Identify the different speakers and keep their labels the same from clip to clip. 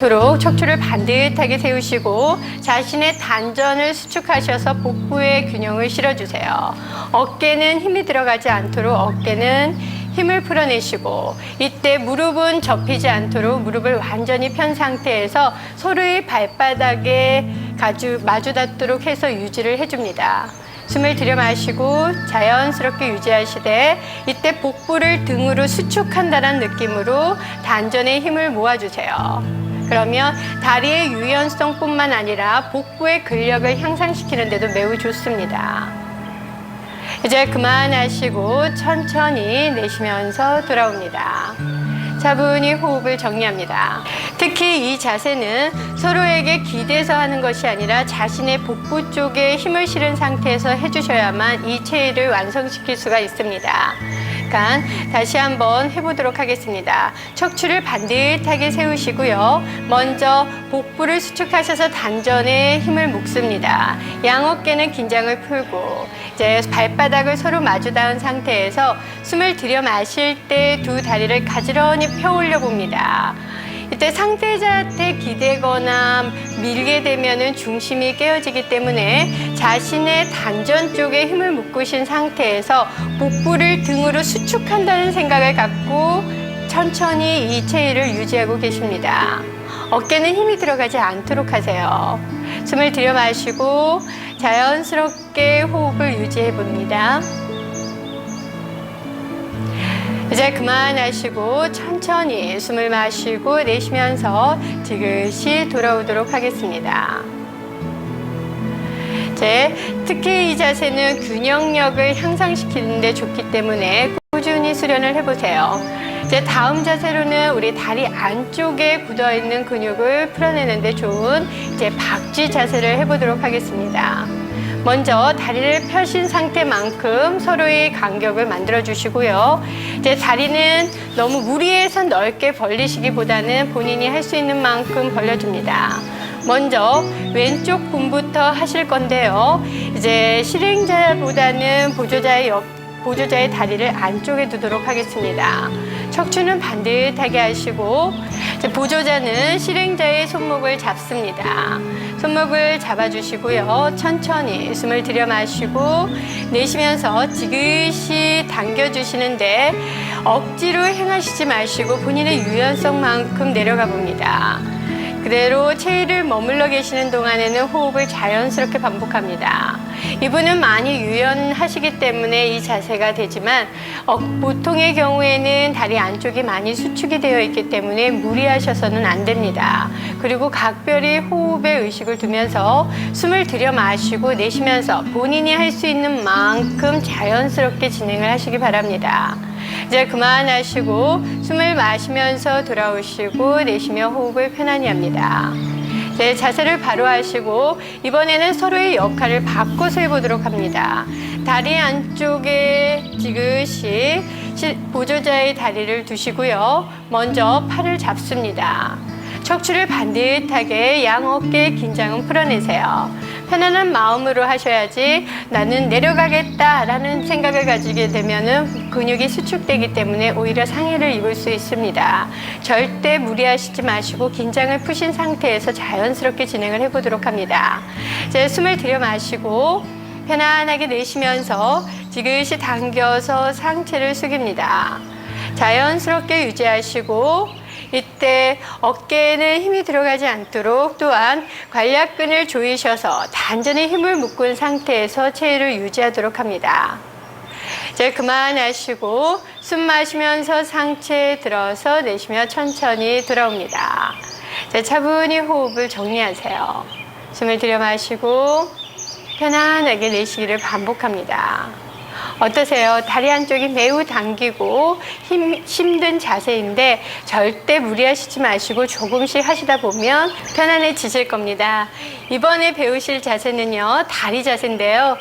Speaker 1: 도록 척추를 반듯하게 세우시고 자신의 단전을 수축하셔서 복부의 균형을 실어주세요. 어깨는 힘이 들어가지 않도록 어깨는 힘을 풀어내시고, 이때 무릎은 접히지 않도록 무릎을 완전히 편 상태에서 서로의 발바닥에 마주 닿도록 해서 유지를 해줍니다. 숨을 들여 마시고 자연스럽게 유지하시되, 이때 복부를 등으로 수축한다는 느낌으로 단전에 힘을 모아주세요. 그러면 다리의 유연성뿐만 아니라 복부의 근력을 향상시키는 데도 매우 좋습니다. 이제 그만하시고 천천히 내쉬면서 돌아옵니다. 차분히 호흡을 정리합니다. 특히 이 자세는 서로에게 기대서 하는 것이 아니라 자신의 복부 쪽에 힘을 실은 상태에서 해주셔야만 이 체위를 완성시킬 수가 있습니다. 그러니까 다시 한번 해보도록 하겠습니다. 척추를 반듯하게 세우시고요. 먼저 복부를 수축하셔서 단전에 힘을 묶습니다. 양어깨는 긴장을 풀고, 이제 발바닥을 서로 마주 닿은 상태에서 숨을 들여 마실 때 두 다리를 가지런히 펴 올려 봅니다. 이때 상대자한테 기대거나 밀게 되면 중심이 깨어지기 때문에 자신의 단전 쪽에 힘을 묶으신 상태에서 복부를 등으로 수축한다는 생각을 갖고 천천히 이 체위를 유지하고 계십니다. 어깨는 힘이 들어가지 않도록 하세요. 숨을 들여 마시고 자연스럽게 호흡을 유지해 봅니다. 이제 그만하시고 천천히 숨을 마시고 내쉬면서 지그시 돌아오도록 하겠습니다. 특히 이 자세는 균형력을 향상시키는 데 좋기 때문에 꾸준히 수련을 해보세요. 이제 다음 자세로는 우리 다리 안쪽에 굳어있는 근육을 풀어내는 데 좋은 박쥐 자세를 해보도록 하겠습니다. 먼저 다리를 펴신 상태만큼 서로의 간격을 만들어 주시고요. 이제 다리는 너무 무리해서 넓게 벌리시기보다는 본인이 할 수 있는 만큼 벌려줍니다. 먼저 왼쪽 분부터 하실 건데요. 이제 실행자보다는 보조자의 다리를 안쪽에 두도록 하겠습니다. 척추는 반듯하게 하시고, 보조자는 실행자의 손목을 잡습니다. 손목을 잡아주시고요. 천천히 숨을 들여 마시고 내쉬면서 지그시 당겨주시는데 억지로 행하시지 마시고 본인의 유연성만큼 내려가 봅니다. 그대로 체위를 머물러 계시는 동안에는 호흡을 자연스럽게 반복합니다. 이분은 많이 유연하시기 때문에 이 자세가 되지만 보통의 경우에는 다리 안쪽이 많이 수축이 되어 있기 때문에 무리하셔서는 안 됩니다. 그리고 각별히 호흡에 의식을 두면서 숨을 들여 마시고 내쉬면서 본인이 할 수 있는 만큼 자연스럽게 진행을 하시기 바랍니다. 이제 그만하시고 숨을 마시면서 돌아오시고 내쉬며 호흡을 편안히 합니다. 자세를 바로 하시고 이번에는 서로의 역할을 바꿔서 해보도록 합니다. 다리 안쪽에 지그시 보조자의 다리를 두시고요. 먼저 팔을 잡습니다. 척추를 반듯하게 양어깨 긴장은 풀어내세요. 편안한 마음으로 하셔야지 나는 내려가겠다라는 생각을 가지게 되면 근육이 수축되기 때문에 오히려 상해를 입을 수 있습니다. 절대 무리하시지 마시고 긴장을 푸신 상태에서 자연스럽게 진행을 해보도록 합니다. 이제 숨을 들여 마시고 편안하게 내쉬면서 지그시 당겨서 상체를 숙입니다. 자연스럽게 유지하시고 이때 어깨에는 힘이 들어가지 않도록 또한 관략근을 조이셔서 단전에 힘을 묶은 상태에서 체위를 유지하도록 합니다. 이제 그만하시고 숨 마시면서 상체 들어서 내쉬며 천천히 돌아옵니다. 이제 차분히 호흡을 정리하세요. 숨을 들여 마시고 편안하게 내쉬기를 반복합니다. 어떠세요? 다리 한쪽이 매우 당기고 힘든 자세인데 절대 무리하시지 마시고 조금씩 하시다 보면 편안해지실 겁니다. 이번에 배우실 자세는요, 다리 자세인데요.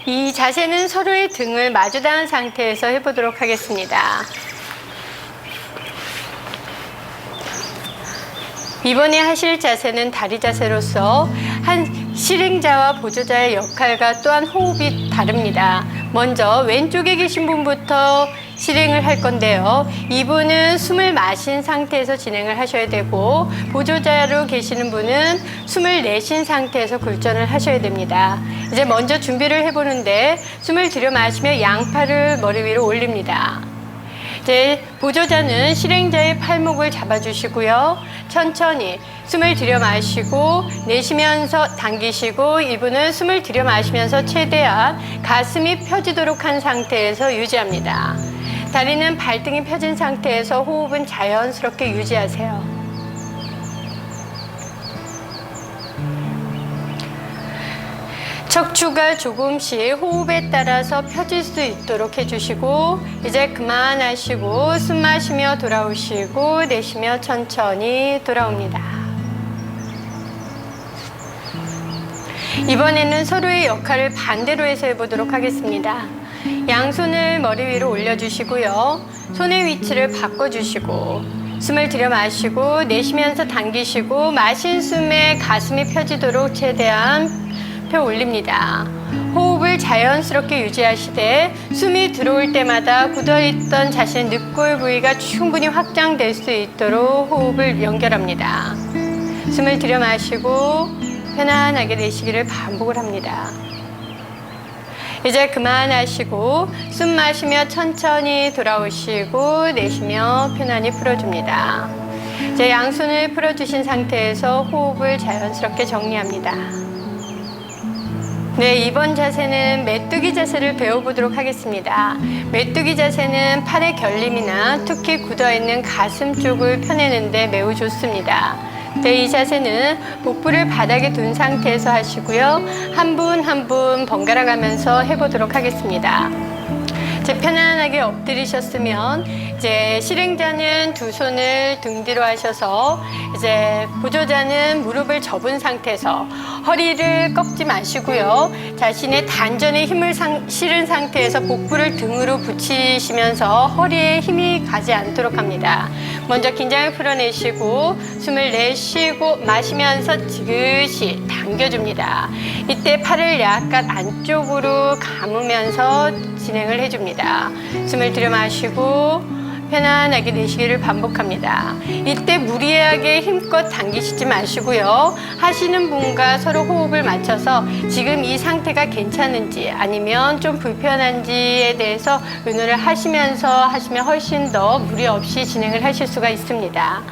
Speaker 1: 이 자세는 서로의 등을 마주 닿은 상태에서 해보도록 하겠습니다. 이번에 하실 자세는 다리 자세로서 한 실행자와 보조자의 역할과 또한 호흡이 다릅니다. 먼저 왼쪽에 계신 분부터 실행을 할 건데요. 이분은 숨을 마신 상태에서 진행을 하셔야 되고, 보조자로 계시는 분은 숨을 내쉰 상태에서 굴전을 하셔야 됩니다. 이제 먼저 준비를 해보는데, 숨을 들여 마시며 양팔을 머리 위로 올립니다. 이제 보조자는 실행자의 팔목을 잡아주시고요. 천천히 숨을 들여 마시고 내쉬면서 당기시고, 이분은 숨을 들여 마시면서 최대한 가슴이 펴지도록 한 상태에서 유지합니다. 다리는 발등이 펴진 상태에서 호흡은 자연스럽게 유지하세요. 척추가 조금씩 호흡에 따라서 펴질 수 있도록 해주시고, 이제 그만하시고 숨 마시며 돌아오시고 내쉬며 천천히 돌아옵니다. 이번에는 서로의 역할을 반대로 해서 해보도록 하겠습니다. 양손을 머리 위로 올려주시고요. 손의 위치를 바꿔주시고 숨을 들여 마시고 내쉬면서 당기시고, 마신 숨에 가슴이 펴지도록 최대한 펴 올립니다. 호흡을 자연스럽게 유지하시되 숨이 들어올 때마다 굳어있던 자신의 늑골 부위가 충분히 확장될 수 있도록 호흡을 연결합니다. 숨을 들여 마시고 편안하게 내쉬기를 반복을 합니다. 이제 그만하시고 숨 마시며 천천히 돌아오시고 내쉬며 편안히 풀어줍니다. 이제 양손을 풀어주신 상태에서 호흡을 자연스럽게 정리합니다. 네, 이번 자세는 메뚜기 자세를 배워보도록 하겠습니다. 메뚜기 자세는 팔의 결림이나 특히 굳어있는 가슴 쪽을 펴내는 데 매우 좋습니다. 네, 이 자세는 복부를 바닥에 둔 상태에서 하시고요. 한 분 한 분 번갈아 가면서 해보도록 하겠습니다. 이제 편안하게 엎드리셨으면 이제 실행자는 두 손을 등 뒤로 하셔서 이제 보조자는 무릎을 접은 상태에서 허리를 꺾지 마시고요. 자신의 단전에 힘을 실은 상태에서 복부를 등으로 붙이시면서 허리에 힘이 가지 않도록 합니다. 먼저 긴장을 풀어내시고 숨을 내쉬고 마시면서 지그시 당겨줍니다. 이때 팔을 약간 안쪽으로 감으면서 진행을 해줍니다. 숨을 들여 마시고 편안하게 내쉬기를 반복합니다. 이때 무리하게 힘껏 당기시지 마시고요. 하시는 분과 서로 호흡을 맞춰서 지금 이 상태가 괜찮은지 아니면 좀 불편한지에 대해서 의논을 하시면서 하시면 훨씬 더 무리 없이 진행을 하실 수가 있습니다.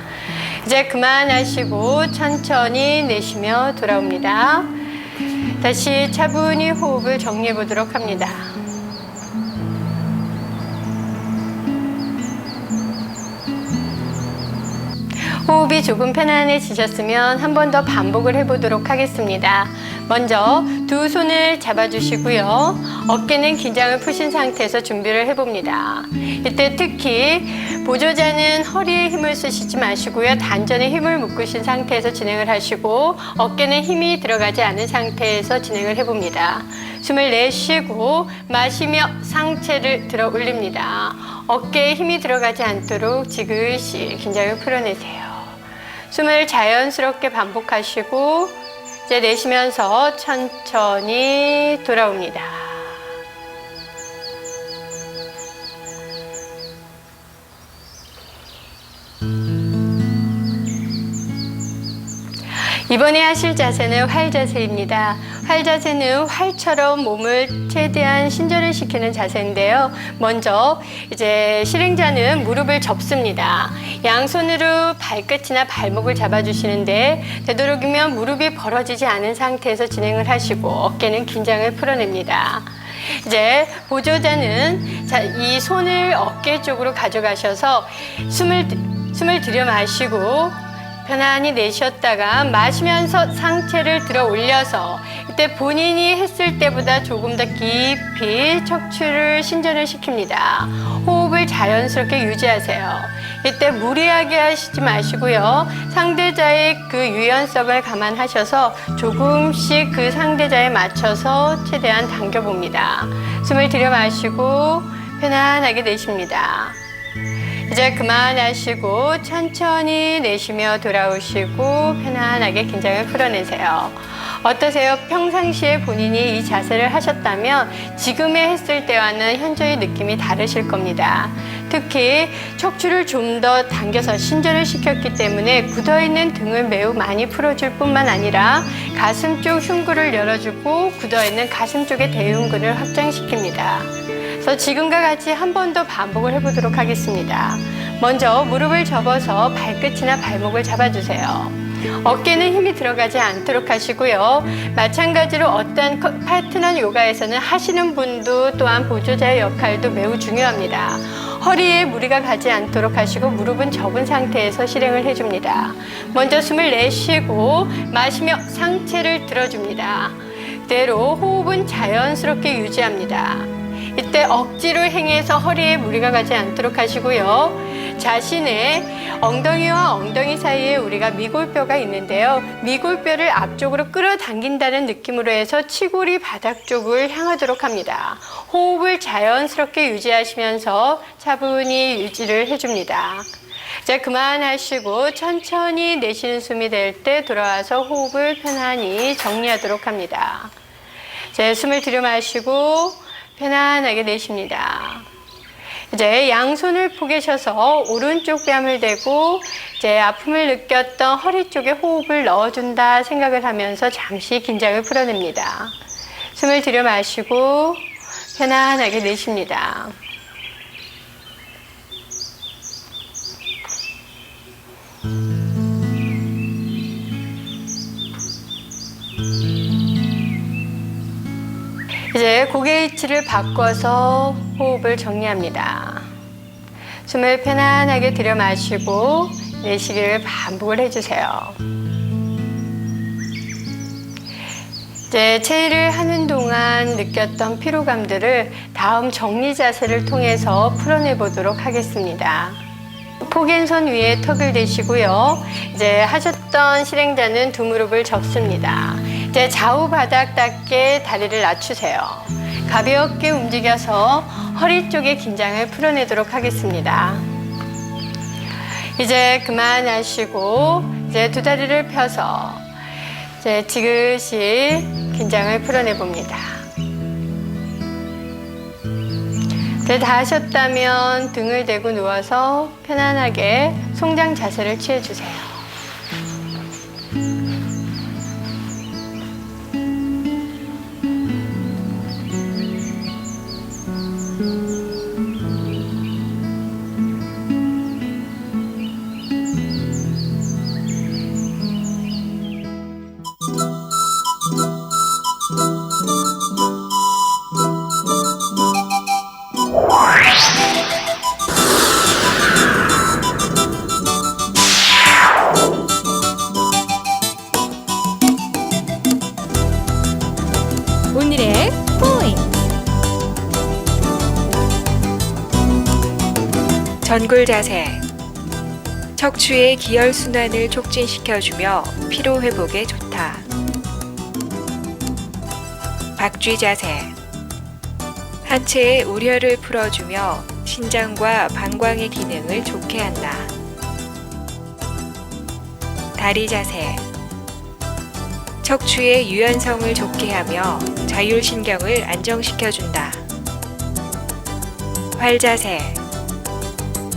Speaker 1: 이제 그만하시고 천천히 내쉬며 돌아옵니다. 다시 차분히 호흡을 정리해 보도록 합니다. 호흡이 조금 편안해지셨으면 한 번 더 반복을 해보도록 하겠습니다. 먼저 두 손을 잡아주시고요. 어깨는 긴장을 푸신 상태에서 준비를 해봅니다. 이때 특히 보조자는 허리에 힘을 쓰시지 마시고요. 단전에 힘을 묶으신 상태에서 진행을 하시고, 어깨는 힘이 들어가지 않은 상태에서 진행을 해봅니다. 숨을 내쉬고 마시며 상체를 들어 올립니다. 어깨에 힘이 들어가지 않도록 지그시 긴장을 풀어내세요. 숨을 자연스럽게 반복하시고 이제 내쉬면서 천천히 돌아옵니다. 이번에 하실 자세는 활 자세입니다. 활 자세는 활처럼 몸을 최대한 신전을 시키는 자세인데요. 먼저 이제 실행자는 무릎을 접습니다. 양손으로 발끝이나 발목을 잡아주시는데 되도록이면 무릎이 벌어지지 않은 상태에서 진행을 하시고 어깨는 긴장을 풀어냅니다. 이제 보조자는 이 손을 어깨 쪽으로 가져가셔서 숨을 들여 마시고 편안히 내쉬었다가 마시면서 상체를 들어 올려서 이때 본인이 했을 때보다 조금 더 깊이 척추를 신전을 시킵니다. 호흡을 자연스럽게 유지하세요. 이때 무리하게 하시지 마시고요. 상대자의 그 유연성을 감안하셔서 조금씩 그 상대자에 맞춰서 최대한 당겨봅니다. 숨을 들여 마시고 편안하게 내쉽니다. 이제 그만하시고 천천히 내쉬며 돌아오시고 편안하게 긴장을 풀어내세요. 어떠세요? 평상시에 본인이 이 자세를 하셨다면 지금에 했을 때와는 현저히 느낌이 다르실 겁니다. 특히 척추를 좀 더 당겨서 신전을 시켰기 때문에 굳어있는 등을 매우 많이 풀어줄 뿐만 아니라 가슴 쪽 흉근을 열어주고 굳어있는 가슴 쪽의 대흉근을 확장시킵니다. 그래서 지금과 같이 한 번 더 반복을 해보도록 하겠습니다. 먼저 무릎을 접어서 발끝이나 발목을 잡아주세요. 어깨는 힘이 들어가지 않도록 하시고요. 마찬가지로 어떤 파트너 요가에서는 하시는 분도 또한 보조자의 역할도 매우 중요합니다. 허리에 무리가 가지 않도록 하시고 무릎은 접은 상태에서 실행을 해줍니다. 먼저 숨을 내쉬고 마시며 상체를 들어줍니다. 그대로 호흡은 자연스럽게 유지합니다. 이때 억지로 행해서 허리에 무리가 가지 않도록 하시고요. 자신의 엉덩이와 엉덩이 사이에 우리가 미골뼈가 있는데요. 미골뼈를 앞쪽으로 끌어당긴다는 느낌으로 해서 치골이 바닥 쪽을 향하도록 합니다. 호흡을 자연스럽게 유지하시면서 차분히 유지를 해줍니다. 자, 그만하시고 천천히 내쉬는 숨이 될 때 돌아와서 호흡을 편안히 정리하도록 합니다. 자, 숨을 들여 마시고 편안하게 내쉽니다. 이제 양손을 포개셔서 오른쪽 뺨을 대고 이제 아픔을 느꼈던 허리 쪽에 호흡을 넣어준다 생각을 하면서 잠시 긴장을 풀어냅니다. 숨을 들여 마시고 편안하게 내쉽니다. 이제 고개 위치를 바꿔서 호흡을 정리합니다. 숨을 편안하게 들여 마시고 내쉬기를 반복을 해주세요. 이제 체일을 하는 동안 느꼈던 피로감들을 다음 정리 자세를 통해서 풀어내 보도록 하겠습니다. 포개선 위에 턱을 대시고요. 이제 하셨던 실행자는 두 무릎을 접습니다. 이제 좌우 바닥 닿게 다리를 낮추세요. 가볍게 움직여서 허리 쪽의 긴장을 풀어내도록 하겠습니다. 이제 그만하시고 이제 두 다리를 펴서 이제 지그시 긴장을 풀어내 봅니다. 이제 다 하셨다면 등을 대고 누워서 편안하게 송장 자세를 취해주세요.
Speaker 2: 오늘의 포인트.
Speaker 3: 전굴 자세. 척추의 기혈 순환을 촉진시켜주며 피로 회복에 좋다. 박쥐 자세. 하체의 우려를 풀어주며 신장과 방광의 기능을 좋게 한다. 다리 자세. 척추의 유연성을 좋게 하며 자율신경을 안정시켜준다. 활자세.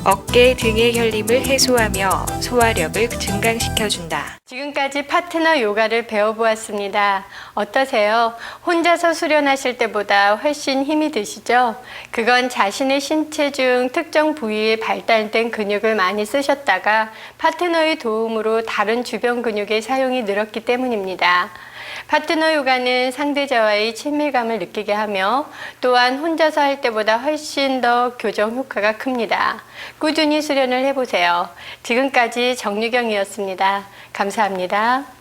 Speaker 3: 어깨 등의 결림을 해소하며 소화력을 증강시켜준다.
Speaker 1: 지금까지 파트너 요가를 배워보았습니다. 어떠세요? 혼자서 수련하실 때보다 훨씬 힘이 드시죠? 그건 자신의 신체 중 특정 부위에 발달된 근육을 많이 쓰셨다가 파트너의 도움으로 다른 주변 근육의 사용이 늘었기 때문입니다. 파트너 요가는 상대자와의 친밀감을 느끼게 하며 또한 혼자서 할 때보다 훨씬 더 교정 효과가 큽니다. 꾸준히 수련을 해보세요. 지금까지 정유경이었습니다. 감사합니다.